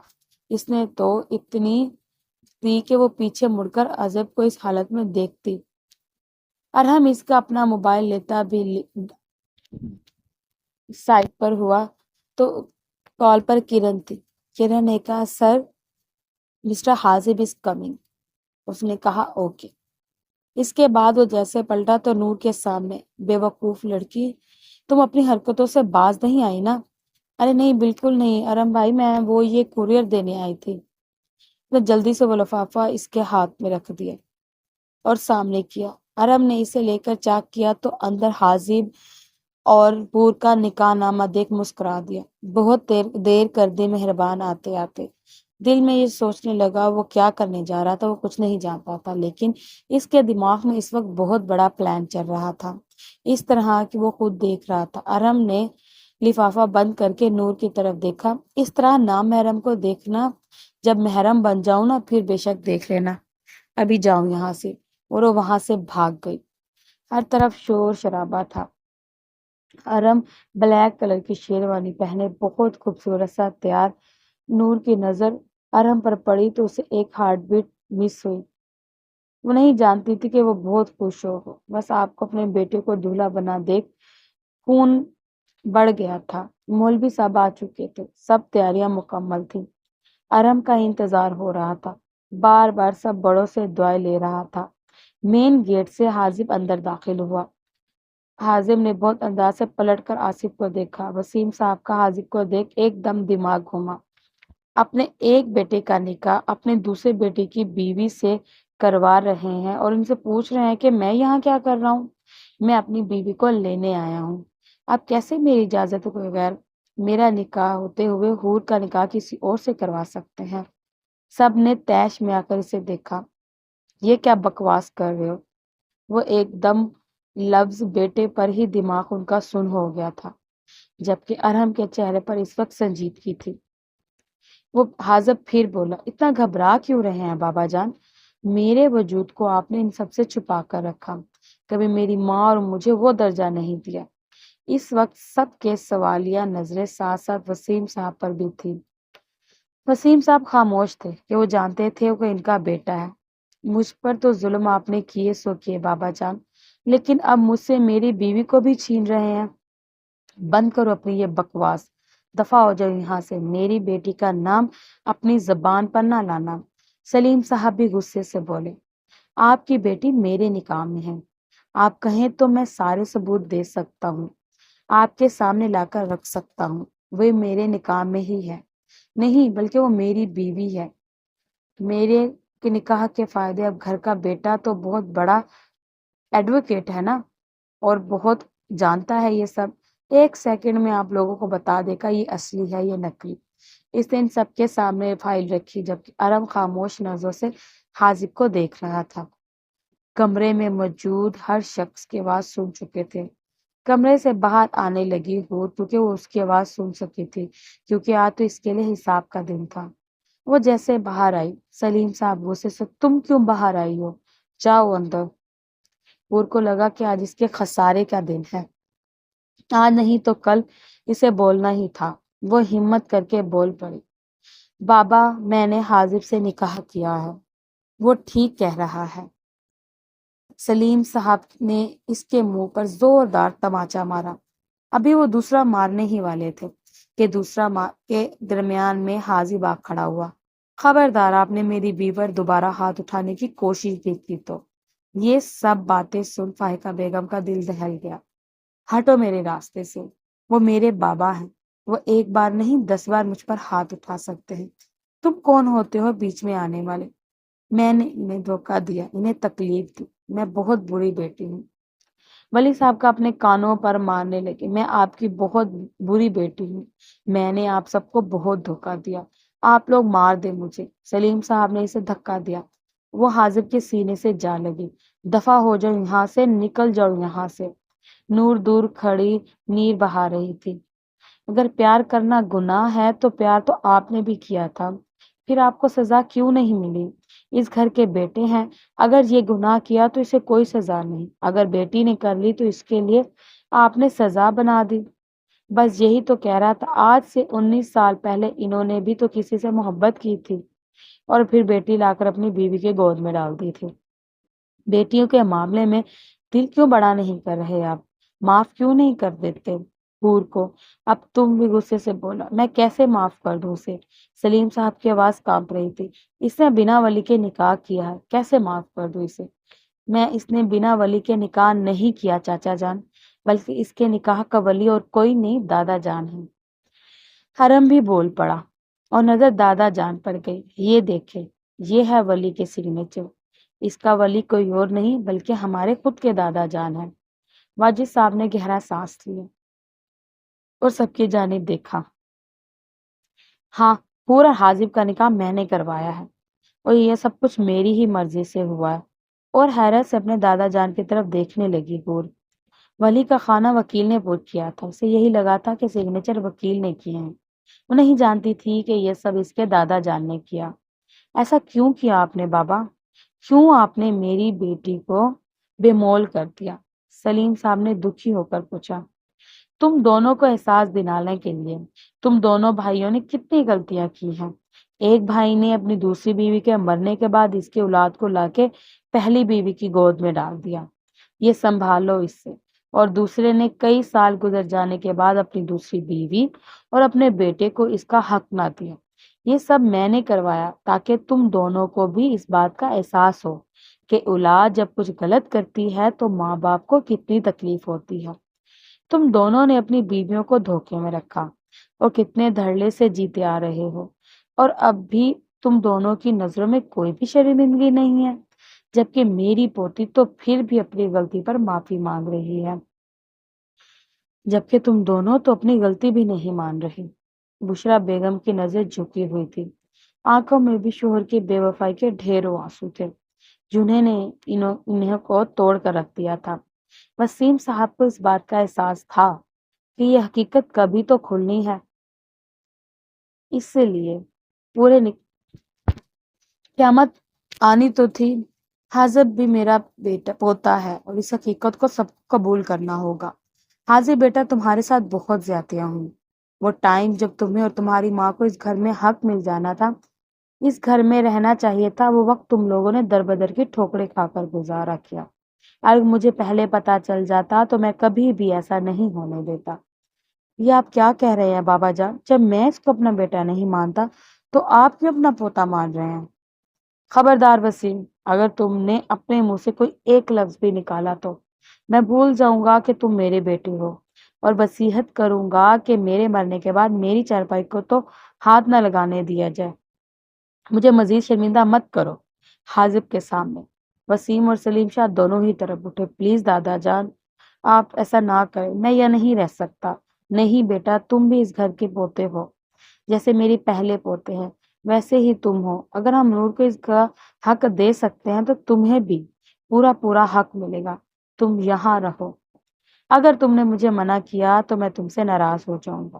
اس نے تو اتنی تھی کہ وہ پیچھے مڑ کر عزب کو اس حالت میں دیکھتی۔ ارہم اس کا اپنا موبائل لیتا بھی سائٹ پر ہوا تو کال پر کرن تھی۔ کرن نے کہا سر، مسٹر حازب از کمنگ۔ اس نے کہا اوکے۔ اس کے بعد وہ جیسے پلٹا تو نور کے سامنے، بے وقوف لڑکی، تم اپنی حرکتوں سے باز نہیں آئی نا؟ ارے نہیں، بالکل نہیں ارم بھائی، میں یہ کوریئر دینے آئی تھی۔ میں جلدی سے وہ لفافہ اس کے ہاتھ میں رکھ دیا اور سامنے کیا۔ ارم نے اسے لے کر چاک کیا تو اندر حازب اور پور کا نکاح نامہ دیکھ مسکرا دیا۔ بہت دیر کر دی مہربان آتے آتے۔ دل میں یہ سوچنے لگا وہ کیا کرنے جا رہا تھا، وہ کچھ نہیں جانتا تھا، لیکن اس کے دماغ میں اس وقت بہت بڑا پلان چل رہا تھا، اس طرح کہ وہ خود دیکھ رہا تھا۔ ارم نے لفافہ بند کر کے نور کی طرف دیکھا۔ اس طرح نام محرم کو دیکھنا، جب محرم بن جاؤں نا پھر بے شک دیکھ لینا، ابھی جاؤں یہاں سے۔ اور وہ وہاں سے بھاگ گئی۔ ہر طرف شور شرابہ تھا۔ ارم بلیک کلر کی شیروانی پہنے بہت خوبصورت سا تیار۔ نور کی نظر ارم پر پڑی تو اسے ایک ہارٹ بیٹ مس ہوئی۔ وہ نہیں جانتی تھی کہ وہ بہت خوش ہو، بس آپ کو اپنے بیٹے کو دولہا بنا دیکھ خون بڑھ گیا تھا۔ مولوی صاحب آ چکے تھے، سب تیاریاں مکمل تھیں۔ ارم کا انتظار ہو رہا تھا، بار بار سب بڑوں سے دعائیں لے رہا تھا۔ مین گیٹ سے حازب اندر داخل ہوا۔ حازم نے بہت انداز سے پلٹ کر آصف کو دیکھا۔ وسیم صاحب کا حازب کو دیکھ ایک دم دماغ گھوما۔ اپنے ایک بیٹے کا نکاح اپنے دوسرے بیٹے کی بیوی سے کروا رہے ہیں اور ان سے پوچھ رہے ہیں کہ میں یہاں کیا کر رہا ہوں؟ میں اپنی بیوی کو لینے آیا ہوں۔ آپ کیسے میری اجازت کے بغیر میرا نکاح ہوتے ہوئے حور کا نکاح کسی اور سے کروا سکتے ہیں؟ سب نے تیش میں آ کر اسے دیکھا۔ یہ کیا بکواس کر رہے ہو؟ وہ ایک دم لفظ بیٹے پر ہی دماغ ان کا سن ہو گیا تھا، جبکہ ارہم کے چہرے پر اس وقت سنجیدگی تھی۔ وہ حازب پھر بولا، اتنا گھبرا کیوں رہے ہیں بابا جان؟ میرے وجود کو آپ نے ان سب سے چھپا کر رکھا، کبھی میری ماں اور مجھے وہ درجہ نہیں دیا۔ اس وقت سب کے سوالیہ نظریں ساتھ ساتھ وسیم صاحب پر بھی تھی۔ وسیم صاحب خاموش تھے کہ وہ جانتے تھے کہ ان کا بیٹا ہے۔ مجھ پر تو ظلم آپ نے کیے سو کیے بابا جان، لیکن اب مجھ سے میری بیوی کو بھی چھین رہے ہیں۔ بند کرو اپنی یہ بکواس، دفع ہو جاؤ یہاں سے۔ میری بیٹی کا نام اپنی زبان پر نہ لانا۔ سلیم صاحب بھی غصے سے بولے، آپ کی بیٹی میرے نکاح میں ہے، آپ کہیں تو میں سارے ثبوت دے سکتا ہوں، آپ کے سامنے لا کر رکھ سکتا ہوں، وہ میرے نکاح میں ہی ہے۔ نہیں، بلکہ وہ میری بیوی ہے۔ میرے کے نکاح کے فائدے اب گھر کا بیٹا تو بہت بڑا ایڈوکیٹ ہے نا، اور بہت جانتا ہے یہ سب۔ ایک سیکنڈ میں آپ لوگوں کو بتا دے گا یہ اصلی ہے یہ نقلی۔ اس نے ان سب کے سامنے فائل رکھی، جبکہ ارم خاموش نظروں سے حازب کو دیکھ رہا تھا۔ کمرے میں موجود ہر شخص کی آواز سن چکے تھے۔ کمرے سے باہر آنے لگی ہو کیونکہ وہ اس کی آواز سن سکی تھی، کیونکہ آج تو اس کے لیے حساب کا دن تھا۔ وہ جیسے باہر آئی، سلیم صاحب غصے سے، تم کیوں باہر آئی ہو؟ جاؤ اندر۔ پور کو لگا کہ آج اس کے خسارے کا دن ہے، آج نہیں تو کل اسے بولنا ہی تھا۔ وہ ہمت کر کے بول پڑی، بابا میں نے حاضب سے نکاح کیا ہے، وہ ٹھیک کہہ رہا ہے۔ سلیم صاحب نے اس کے منہ پر زوردار تماچا مارا۔ ابھی وہ دوسرا مارنے ہی والے تھے کہ کے درمیان میں حاضب آ کھڑا ہوا۔ خبردار، آپ نے میری بیوی پر دوبارہ ہاتھ اٹھانے کی کوشش بھی کی تو۔ یہ سب باتیں سن فاحقہ بیگم کا دل دہل گیا۔ ہٹو میرے راستے سے، وہ میرے بابا ہیں، وہ ایک بار نہیں 10 بار مجھ پر ہاتھ اٹھا سکتے ہیں۔ تم کون ہوتے ہو بیچ میں آنے والے؟ میں نے انہیں دھوکہ دیا، انہیں تکلیف دی، میں بہت بری بیٹی ہوں۔ ولی صاحب کا اپنے کانوں پر مارنے لگے، میں آپ کی بہت بری بیٹی ہوں، میں نے آپ سب کو بہت دھوکہ دیا، آپ لوگ مار دیں مجھے۔ سلیم صاحب نے اسے دھکا دیا، وہ حاضب کے سینے سے جا لگی۔ دفع ہو جاؤ یہاں سے، نکل جاؤ یہاں سے۔ نور دور کھڑی نیر بہا رہی تھی۔ اگر پیار کرنا گناہ ہے تو پیار تو آپ نے بھی کیا تھا، پھر آپ کو سزا کیوں نہیں ملی؟ اس گھر کے بیٹے ہیں، اگر یہ گناہ کیا تو اسے کوئی سزا نہیں، اگر بیٹی نے کر لی تو اس کے لیے آپ نے سزا بنا دی۔ بس یہی تو کہہ رہا تھا، آج سے 19 سال پہلے انہوں نے بھی تو کسی سے محبت کی تھی اور پھر بیٹی لا کر اپنی بیوی کے گود میں ڈال دی تھی۔ بیٹیوں کے معاملے میں دل کیوں بڑا نہیں کر رہے آپ؟ معاف کیوں نہیں کر دیتے حور کو؟ اب تم بھی غصے سے بولا، میں کیسے معاف کر دوں اسے؟ سلیم صاحب کی آواز کانپ رہی تھی۔ اس نے بنا ولی کے نکاح کیا ہے، کیسے معاف کر دوں اسے؟ اس نے بنا ولی کے نکاح نہیں کیا چاچا جان، بلکہ اس کے نکاح کا ولی اور کوئی نہیں، دادا جان ہے۔ حرم بھی بول پڑا اور نظر دادا جان پر گئی۔ یہ دیکھے، یہ ہے ولی کے سگنیچر، اس کا ولی کوئی اور نہیں بلکہ ہمارے خود کے دادا جان ہیں۔ واجد صاحب نے گہرا سانس لیا اور سب کی جانب دیکھا۔ ہاں، پورا حاضب کا نکاح میں نے کروایا ہے اور یہ سب کچھ میری ہی مرضی سے ہوا ہے۔ اور حیرت سے اپنے دادا جان کی طرف دیکھنے لگی حور۔ ولی کا خانہ وکیل نے پوچھ کیا تھا، اسے یہی لگا تھا کہ سگنیچر وکیل نے کیے ہیں۔ وہ نہیں جانتی تھی کہ یہ سب اس کے دادا جان نے کیا۔ ایسا کیوں کیا آپ نے بابا؟ کیوں آپ نے میری بیٹی کو بے مول کر دیا؟ سلیم صاحب نے دکھی ہو کر پوچھا۔ تم دونوں کو احساس دلانے کے لیے۔ تم دونوں بھائیوں نے کتنی غلطیاں کی ہیں۔ ایک بھائی نے اپنی دوسری بیوی کے مرنے کے بعد اس کی اولاد کو لا کے پہلی بیوی کی گود میں ڈال دیا، یہ سنبھالو اس سے، اور دوسرے نے کئی سال گزر جانے کے بعد اپنی دوسری بیوی اور اپنے بیٹے کو اس کا حق نہ دیا۔ یہ سب میں نے کروایا تاکہ تم دونوں کو بھی اس بات کا احساس ہو کہ اولاد جب کچھ غلط کرتی ہے تو ماں باپ کو کتنی تکلیف ہوتی ہے۔ تم دونوں نے اپنی بیویوں کو دھوکے میں رکھا اور کتنے دھڑلے سے جیتے آ رہے ہو، اور اب بھی تم دونوں کی نظروں میں کوئی بھی شرمندگی نہیں ہے، جبکہ میری پوتی تو پھر بھی اپنی غلطی پر معافی مانگ رہی ہے، جبکہ تم دونوں تو اپنی غلطی بھی نہیں مان رہی۔ بشرا بیگم کی نظر جھکی ہوئی تھی، آنکھوں میں بھی شوہر کی بے وفائی کے ڈھیروں آنسو تھے جنہیں نے انہیں کو توڑ کر رکھ دیا تھا۔ وسیم صاحب کو اس بات کا احساس تھا کہ یہ حقیقت کبھی تو کھلنی ہے، اس لیے پورے قیامت آنی تو تھی۔ حاضب بھی میرا بیٹا پوتا ہے اور اس حقیقت کو سب کو قبول کرنا ہوگا۔ حاضب بیٹا، تمہارے ساتھ بہت زیادتیاں ہوئی۔ وہ ٹائم جب تمہیں اور تمہاری ماں کو اس گھر میں حق مل جانا تھا، اس گھر میں رہنا چاہیے تھا، وہ وقت تم لوگوں نے در بدر کی ٹھوکریں کھا کر گزارا کیا۔ اگر مجھے پہلے پتا چل جاتا تو میں کبھی بھی ایسا نہیں ہونے دیتا۔ یہ آپ کیا کہہ رہے ہیں بابا جان؟ جب میں اس کو اپنا بیٹا نہیں مانتا تو آپ کیوں اپنا پوتا مان رہے ہیں؟ خبردار وسیم، اگر تم نے اپنے منہ سے کوئی ایک لفظ بھی نکالا تو میں بھول جاؤں گا کہ تم میرے بیٹے ہو، اور وصیت کروں گا کہ میرے مرنے کے بعد میری چارپائی کو تو ہاتھ نہ لگانے دیا جائے۔ مجھے مزید شرمندہ مت کرو حاضب کے سامنے۔ وسیم اور سلیم شاہ دونوں ہی طرف اٹھے۔ پلیز دادا جان، آپ ایسا نہ کریں، میں یہ نہیں رہ سکتا۔ نہیں بیٹا، تم بھی اس گھر کے پوتے ہو، جیسے میری پہلے پوتے ہیں ویسے ہی تم ہو۔ اگر ہم نور کو اس کا حق دے سکتے ہیں تو تمہیں بھی پورا پورا حق ملے گا۔ تم یہاں رہو، اگر تم نے مجھے منع کیا تو میں تم سے ناراض ہو جاؤں گا۔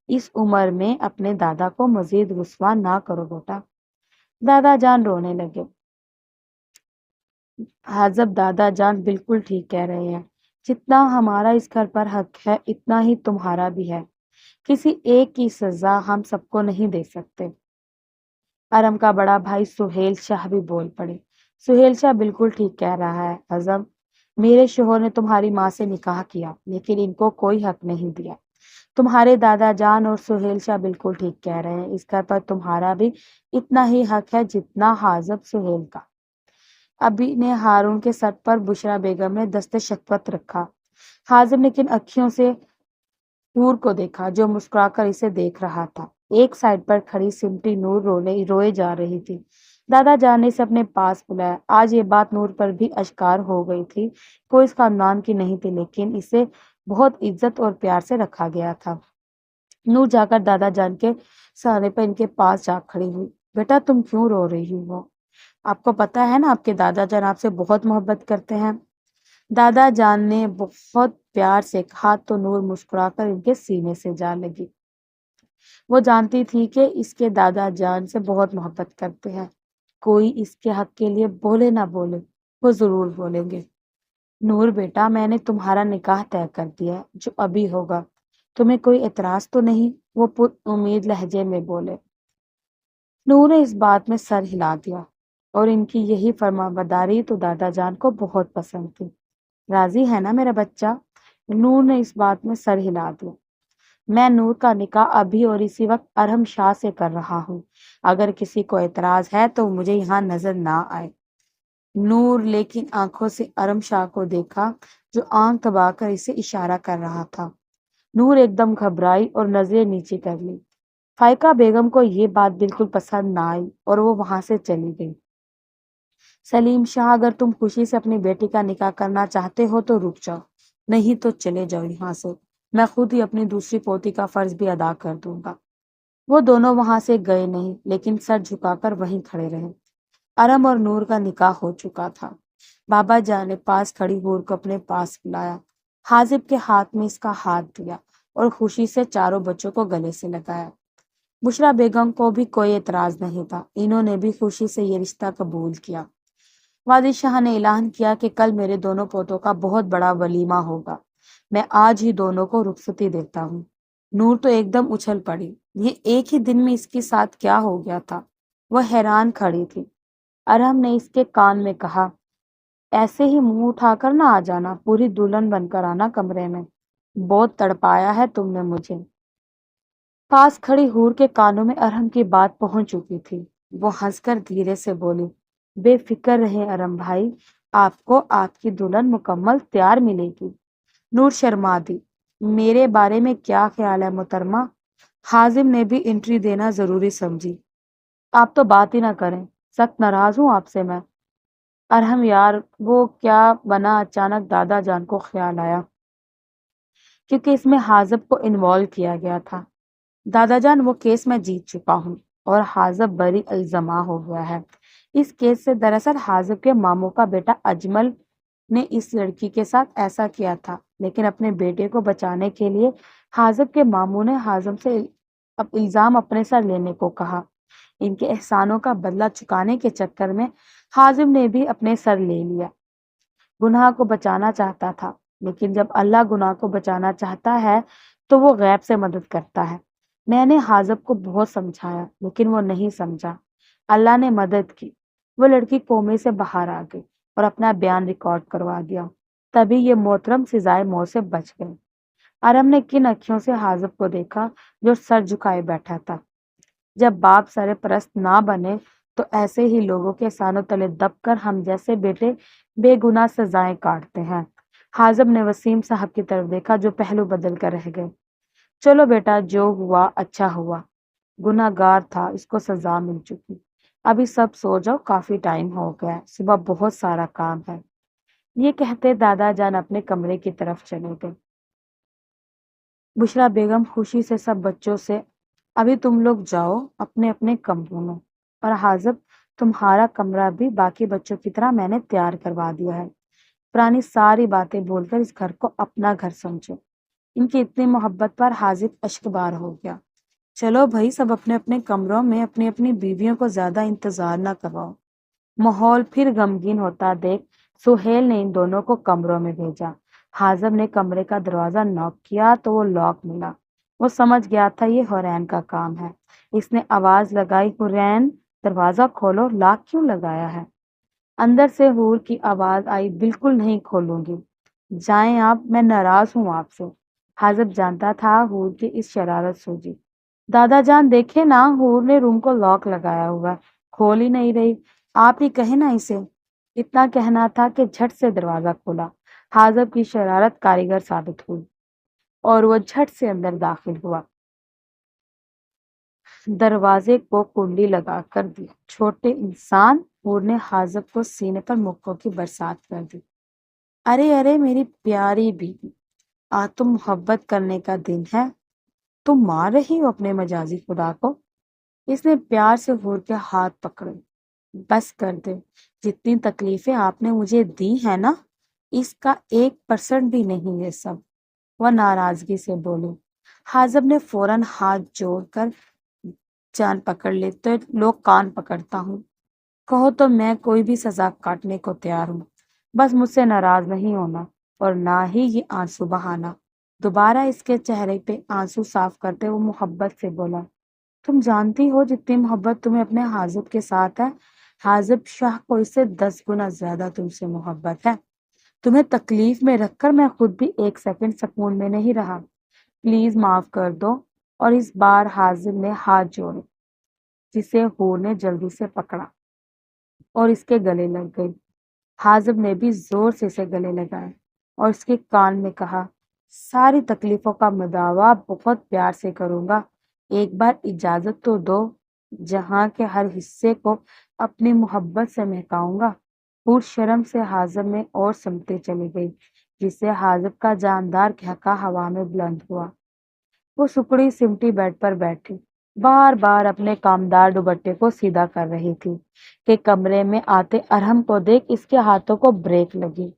اس عمر میں اپنے دادا کو مزید رسوا نہ کرو بیٹا۔ دادا جان رونے لگے۔ حاجب دادا جان بالکل ٹھیک کہہ رہے ہیں، جتنا ہمارا اس گھر پر حق ہے اتنا ہی تمہارا بھی ہے، کسی ایک کی سزا ہم سب کو نہیں دے سکتے۔ ارم کا بڑا بھائی سہیل شاہ بھی بول پڑے۔ سہیل شاہ بالکل ٹھیک کہہ رہا ہے حزم، میرے شوہر نے تمہاری ماں سے نکاح کیا لیکن ان کو کوئی حق نہیں دیا۔ تمہارے دادا جان اور سہیل شاہ بالکل ٹھیک کہہ رہے ہیں، اس گھر پر تمہارا بھی اتنا ہی حق ہے جتنا حاجب سہیل کا۔ ابھی نے ہارون کے سر پر بشرا بیگم نے دست شفقت رکھا۔ حاجب نے کن اکھیوں سے نور کو دیکھا جو مسکرا کر اسے دیکھ رہا تھا۔ ایک سائڈ پر کھڑی سمٹی نور روئے جا رہی تھی۔ دادا جان نے اسے اپنے پاس بلایا۔ آج یہ بات نور پر بھی اشکار ہو گئی تھی، کوئی اس خاندان کی نہیں تھی لیکن اسے بہت عزت اور پیار سے رکھا گیا تھا۔ نور جا کر دادا جان کے سہارے پر ان کے پاس جا کھڑی ہوئی۔ بیٹا تم کیوں رو رہی ہو؟ آپ کو پتا ہے نا آپ کے دادا جان آپ سے بہت محبت کرتے ہیں۔ دادا جان نے بہت پیار سے کہا تو نور مسکرا کر ان کے سینے سے جا لگی۔ وہ جانتی تھی کہ اس کے دادا جان سے بہت محبت کرتے ہیں، کوئی اس کے حق کے لیے بولے نہ بولے وہ ضرور بولیں گے۔ نور بیٹا میں نے تمہارا نکاح طے کر دیا جو ابھی ہوگا، تمہیں کوئی اعتراض تو نہیں؟ وہ پر امید لہجے میں بولے۔ نور نے اس بات میں سر ہلا دیا اور ان کی یہی فرما برداری تو دادا جان کو بہت پسند تھی۔ راضی ہے نا میرا بچہ؟ نور نے اس بات میں سر ہلا دیا۔ میں نور کا نکاح ابھی اور اسی وقت ارحم شاہ سے کر رہا ہوں، اگر کسی کو اعتراض ہے تو مجھے یہاں نظر نہ آئے۔ نور لیکن آنکھوں سے ارحم شاہ کو دیکھا جو آنکھ دبا کر اسے اشارہ کر رہا تھا۔ نور ایک دم گھبرائی اور نظریں نیچے کر لی۔ فائقہ بیگم کو یہ بات بالکل پسند نہ آئی اور وہ وہاں سے چلی گئی۔ سلیم شاہ اگر تم خوشی سے اپنی بیٹی کا نکاح کرنا چاہتے ہو تو رک جاؤ، نہیں تو چلے جاؤ یہاں سے، میں خود ہی اپنی دوسری پوتی کا فرض بھی ادا کر دوں گا۔ وہ دونوں وہاں سے گئے نہیں لیکن سر جھکا کر وہیں کھڑے رہے۔ ارم اور نور کا نکاح ہو چکا تھا۔ بابا جان نے پاس کھڑی حور کو اپنے پاس بلایا، حاجب کے ہاتھ میں اس کا ہاتھ دیا اور خوشی سے چاروں بچوں کو گلے سے لگایا۔ بشرا بیگم کو بھی کوئی اعتراض نہیں تھا، انہوں نے بھی خوشی سے یہ رشتہ قبول کیا۔ والد شاہ نے اعلان کیا کہ کل میرے دونوں پوتوں کا بہت بڑا ولیمہ ہوگا، میں آج ہی دونوں کو رخصتی دیتا ہوں۔ نور تو ایک دم اچھل پڑی، یہ ایک ہی دن میں اس کے ساتھ کیا ہو گیا تھا؟ وہ حیران کھڑی تھی۔ ارحم نے اس کے کان میں کہا، ایسے ہی منہ اٹھا کر نہ آ جانا، پوری دلہن بن کر آنا کمرے میں، بہت تڑپایا ہے تم نے مجھے۔ پاس کھڑی حور کے کانوں میں ارحم کی بات پہنچ چکی تھی، وہ ہنس کر دھیرے سے بولی، بے فکر رہے ارحم بھائی، آپ کو آپ کی دلہن مکمل تیار ملے گی۔ نور شرما دی، میرے بارے میں کیا خیال ہے محترمہ؟ حازم نے بھی انٹری دینا ضروری سمجھی۔ آپ تو بات ہی نہ کریں، سخت ناراض ہوں آپ سے میں۔ ارحم یار وہ کیا بنا، اچانک دادا جان کو خیال آیا کیونکہ اس میں حاجب کو انوالو کیا گیا تھا۔ دادا جان وہ کیس میں جیت چکا ہوں اور حاجب بری الزما ہو گیا ہے۔ اس کیس سے دراصل حاجب کے ماموں کا بیٹا اجمل نے اس لڑکی کے ساتھ ایسا کیا تھا، لیکن اپنے بیٹے کو بچانے کے لیے حاجب کے ماموں نے حاجب سے الزام اپنے سر لینے کو کہا۔ ان کے احسانوں کا بدلہ چکانے کے چکر میں حاجب نے بھی اپنے سر لے لیا۔ گناہ کو بچانا چاہتا تھا، لیکن جب اللہ گناہ کو بچانا چاہتا ہے تو وہ غیب سے مدد کرتا ہے۔ میں نے حاجب کو بہت سمجھایا لیکن وہ نہیں سمجھا، اللہ نے مدد کی، وہ لڑکی کومے سے باہر آ گئی اور اپنا بیان ریکارڈ کروا دیا، تبھی یہ محترم سزائے موت سے بچ گئے۔ ارم نے کن اکھیوں سے حاجب کو دیکھا جو سر جھکائے بیٹھا تھا۔ جب باپ سر پرست نہ بنے تو ایسے ہی لوگوں کے سانوں تلے دب کر ہم جیسے بیٹے بے گناہ سزائیں کاٹتے ہیں۔ حاجب نے وسیم صاحب کی طرف دیکھا جو پہلو بدل کر رہ گئے۔ چلو بیٹا جو ہوا اچھا ہوا، گناہ گار تھا، اس کو سزا مل چکی، ابھی سب سو جاؤ، کافی ٹائم ہو گیا، صبح بہت سارا کام ہے۔ یہ کہتے دادا جان اپنے کمرے کی طرف چلے گئے۔ بشرا بیگم خوشی سے سب بچوں سے، ابھی تم لوگ جاؤ اپنے اپنے کمروں میں، اور حاجب تمہارا کمرہ بھی باقی بچوں کی طرح میں نے تیار کروا دیا ہے، پرانی ساری باتیں بول کر اس گھر کو اپنا گھر سمجھو۔ ان کی اتنی محبت پر حاجب اشک بار ہو گیا۔ چلو بھائی سب اپنے اپنے کمروں میں، اپنی اپنی بیویوں کو زیادہ انتظار نہ کرواؤ۔ ماحول پھر غمگین ہوتا دیکھ سہیل نے ان دونوں کو کمروں میں بھیجا۔ حازم نے کمرے کا دروازہ نوک کیا تو وہ لاک ملا۔ وہ سمجھ گیا تھا یہ حورین کا کام ہے۔ اس نے آواز لگائی، حورین دروازہ کھولو، لاک کیوں لگایا ہے؟ اندر سے حور کی آواز آئی، بالکل نہیں کھولوں گی، جائیں آپ، میں ناراض ہوں آپ سے۔ حازم جانتا تھا حور کی اس شرارت سوجی۔ دادا جان دیکھے نا، حور نے روم کو لاک لگایا ہوا، کھول ہی نہیں رہی، آپ ہی کہیں نا اسے۔ اتنا کہنا تھا کہ جھٹ سے دروازہ کھولا۔ حازم کی شرارت کاریگر ثابت ہوئی اور وہ جھٹ سے اندر داخل ہوا۔ دروازے کو کنڈی لگا کر دی۔ چھوٹے انسان، حور نے حازم کو سینے پر مکوں کی برسات کر دی۔ ارے ارے میری پیاری بیوی، آج تو محبت کرنے کا دن ہے، تم مار رہی ہو اپنے مجازی خدا کو۔ اس نے پیار سے حور کے ہاتھ پکڑے۔ بس کر دے، جتنی تکلیفیں آپ نے مجھے دی ہیں نا، اس کا 1% بھی نہیں یہ سب، وہ ناراضگی سے بولی۔ حازم نے فوراً ہاتھ جوڑ کر جان پکڑ لی، تو لوگ کان پکڑتا ہوں، کہو تو میں کوئی بھی سزا کاٹنے کو تیار ہوں، بس مجھ سے ناراض نہیں ہونا اور نہ ہی یہ آنسو بہانا۔ دوبارہ اس کے چہرے پہ آنسو صاف کرتے وہ محبت سے بولا، تم جانتی ہو جتنی محبت تمہیں اپنے حازم کے ساتھ ہے، حازم شاہ کو اس سے 10 گنا زیادہ تم سے محبت ہے۔ تمہیں تکلیف میں رکھ کر میں خود بھی 1 سیکنڈ سکون میں نہیں رہا، پلیز معاف کر دو۔ اور اس بار حازم نے ہاتھ جوڑے، جسے حور نے جلدی سے پکڑا اور اس کے گلے لگ گئی۔ حازم نے بھی زور سے اسے گلے لگائے اور اس کے کان میں کہا، ساری تکلیفوں کا مداوع بہت پیار سے کروں گا، ایک بار اجازت تو دو، جہاں کے ہر حصے کو اپنی محبت سے مہکاؤں گا۔ حور شرم سے حازم میں اور سمٹے چلی گئی، جس سے حازم کا جاندار کہکا ہوا میں بلند ہوا۔ وہ سکڑی سمٹی بیڈ پر بیٹھی، بار بار اپنے کامدار دوپٹے کو سیدھا کر رہی تھی کہ کمرے میں آتے ارحم کو دیکھ اس کے ہاتھوں کو بریک لگی۔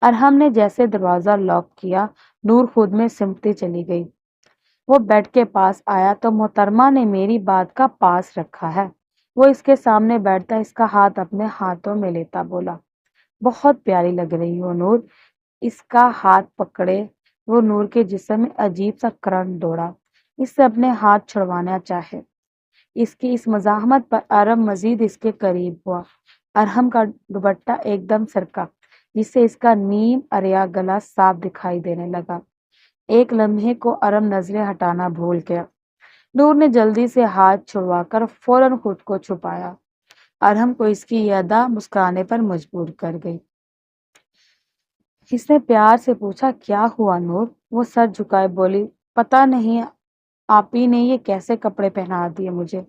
ارحم نے جیسے دروازہ لاک کیا، نور خود میں سمٹتی چلی گئی۔ وہ بیڈ کے پاس آیا تو محترمہ نے میری بات کا پاس رکھا ہے۔ وہ اس کے سامنے بیٹھتا اس کا ہاتھ اپنے ہاتھوں میں لیتا بولا، بہت پیاری لگ رہی ہو نور۔ اس کا ہاتھ پکڑے وہ نور کے جسم میں عجیب سا کرنٹ دوڑا، اس سے اپنے ہاتھ چھڑوانا چاہے۔ اس کی اس مزاحمت پر ارحم مزید اس کے قریب ہوا۔ ارحم کا دوپٹہ ایک دم سرکا، جس سے اس کا نیم عریاں گلا صاف دکھائی دینے لگا۔ ایک لمحے کو ارحم نظریں ہٹانا بھول گیا۔ نور نے جلدی سے ہاتھ چھڑوا کر فوراً خود کو چھپایا۔ ارحم کو اس کی یہ ادا مسکرانے پر مجبور کر گئی۔ اس نے پیار سے پوچھا، کیا ہوا نور؟ وہ سر جھکائے بولی، پتہ نہیں آپ ہی نے یہ کیسے کپڑے پہنا دیے مجھے،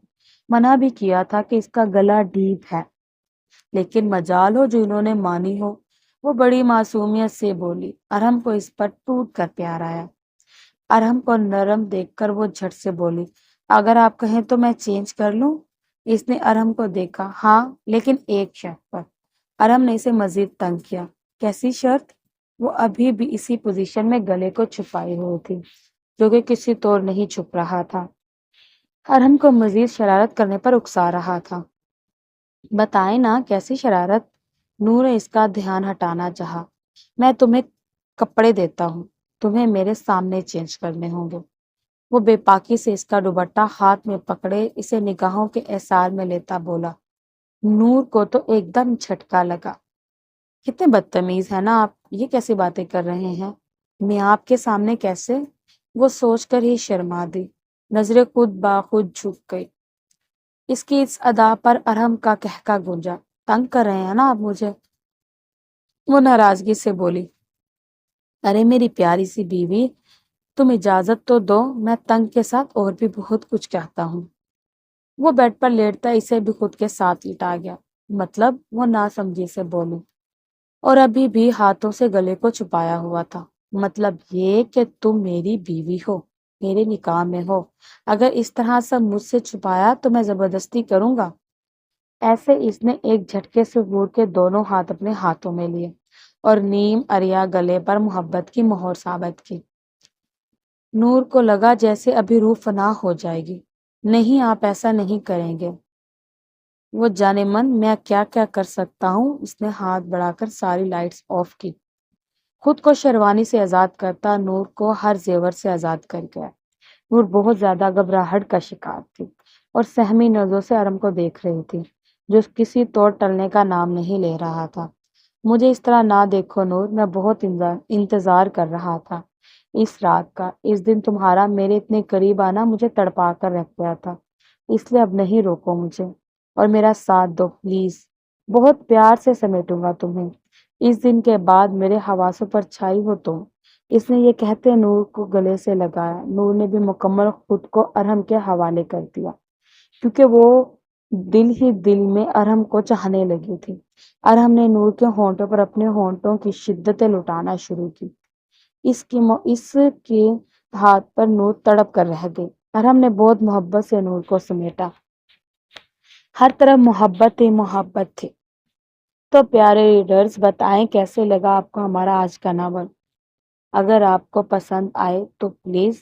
منع بھی کیا تھا کہ اس کا گلا ڈیپ ہے، لیکن مجال ہو جو انہوں نے مانی ہو۔ وہ بڑی معصومیت سے بولی۔ ارحم کو اس پر ٹوٹ کر پیار آیا۔ ارحم کو نرم دیکھ کر وہ جھٹ سے بولی، اگر آپ کہیں تو میں چینج کر لوں؟ اس نے ارحم کو دیکھا، ہاں لیکن ایک شرط پر۔ ارحم نے اسے مزید تنگ کیا، کیسی شرط؟ وہ ابھی بھی اسی پوزیشن میں گلے کو چھپائی ہوئی تھی، جو کہ کسی طور نہیں چھپ رہا تھا۔ ارحم کو مزید شرارت کرنے پر اکسا رہا تھا۔ بتائیں نا کیسی شرارت؟ نور نے اس کا دھیان ہٹانا چاہا۔ میں تمہیں کپڑے دیتا ہوں، تمہیں میرے سامنے چینج کرنے ہوں گے۔ وہ بے پاکی سے اس کا دوپٹہ ہاتھ میں پکڑے اسے نگاہوں کے احسار میں لیتا بولا۔ نور کو تو ایک دم جھٹکا لگا، کتنے بدتمیز ہے نا آپ، یہ کیسی باتیں کر رہے ہیں، میں آپ کے سامنے کیسے؟ وہ سوچ کر ہی شرما دی، نظریں خود بخود جھک گئی۔ اس کی اس ادا پر ارحم کا کہکا گونجا، تنگ کر رہے ہیں نا آپ مجھے؟ وہ ناراضگی سے بولی، ارے میری پیاری سی بیوی، تم اجازت تو دو، میں تنگ کے ساتھ اور بھی بہت کچھ کہتا ہوں۔ وہ بیڈ پر لیٹتا اسے بھی خود کے ساتھ لٹا گیا۔ مطلب؟ وہ ناسمجھی سے بولی اور ابھی بھی ہاتھوں سے گلے کو چھپایا ہوا تھا۔ مطلب یہ کہ تم میری بیوی ہو، میرے نکاح میں ہو، اگر اس طرح سب مجھ سے چھپایا تو میں زبردستی کروں گا۔ ایسے اس نے ایک جھٹکے سے حور کے دونوں ہاتھ اپنے ہاتھوں میں لیے اور نیم عریاں گلے پر محبت کی مہر ثابت کی۔ نور کو لگا جیسے ابھی روح فنا ہو جائے گی۔ نہیں، آپ ایسا نہیں کریں گے۔ وہ جانے من میں کیا کیا کر سکتا ہوں۔ اس نے ہاتھ بڑھا کر ساری لائٹس آف کی۔ خود کو شیروانی سے آزاد کرتا نور کو ہر زیور سے آزاد کر گیا۔ نور بہت زیادہ گھبراہٹ کا شکار تھی اور سہمی نظروں سے ارم کو دیکھ رہی تھی جو کسی طور ٹلنے کا نام نہیں لے رہا تھا۔ مجھے اس طرح نہ دیکھو نور، میں بہت انتظار کر رہا تھا اس رات کا۔ اس دن تمہارا میرے اتنے قریب آنا مجھے تڑپا کر رکھ گیا تھا، اس لیے اب نہیں روکو مجھے اور میرا ساتھ دو پلیز۔ بہت پیار سے سمیٹوں گا تمہیں اس دن کے بعد میرے حواسوں پر چھائی ہو تم۔ اس نے یہ کہتے نور کو گلے سے لگایا۔ نور نے بھی مکمل خود کو ارہم کے حوالے کر دیا کیونکہ وہ دل ہی دل میں ارہم کو چاہنے لگی تھی۔ ارہم نے نور کے ہونٹوں پر اپنے ہونٹوں کی شدتیں لٹانا شروع کی۔ اس کے ہاتھ پر نور تڑپ کر رہ گئی۔ ارہم نے بہت محبت سے نور کو سمیٹا، ہر طرف محبت ہی محبت تھی۔ تو پیارے ریڈرز، بتائیں کیسے لگا آپ کو ہمارا آج کا ناول۔ اگر آپ کو پسند آئے تو پلیز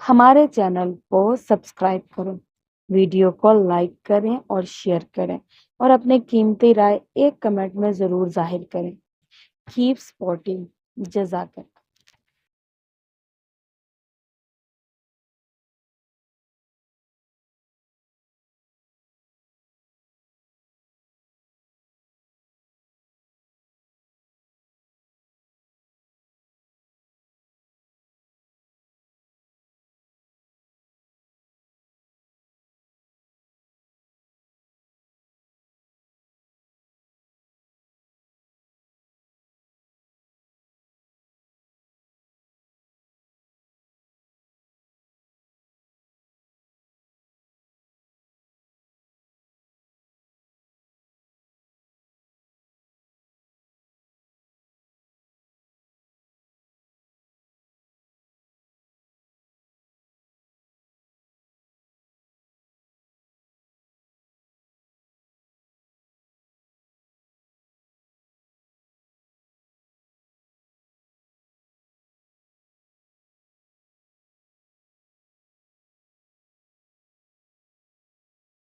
ہمارے چینل کو سبسکرائب کریں، ویڈیو کو لائک کریں اور شیئر کریں اور اپنے قیمتی رائے ایک کمنٹ میں ضرور ظاہر کریں۔ کیپ سپورٹنگ، جزاک اللہ۔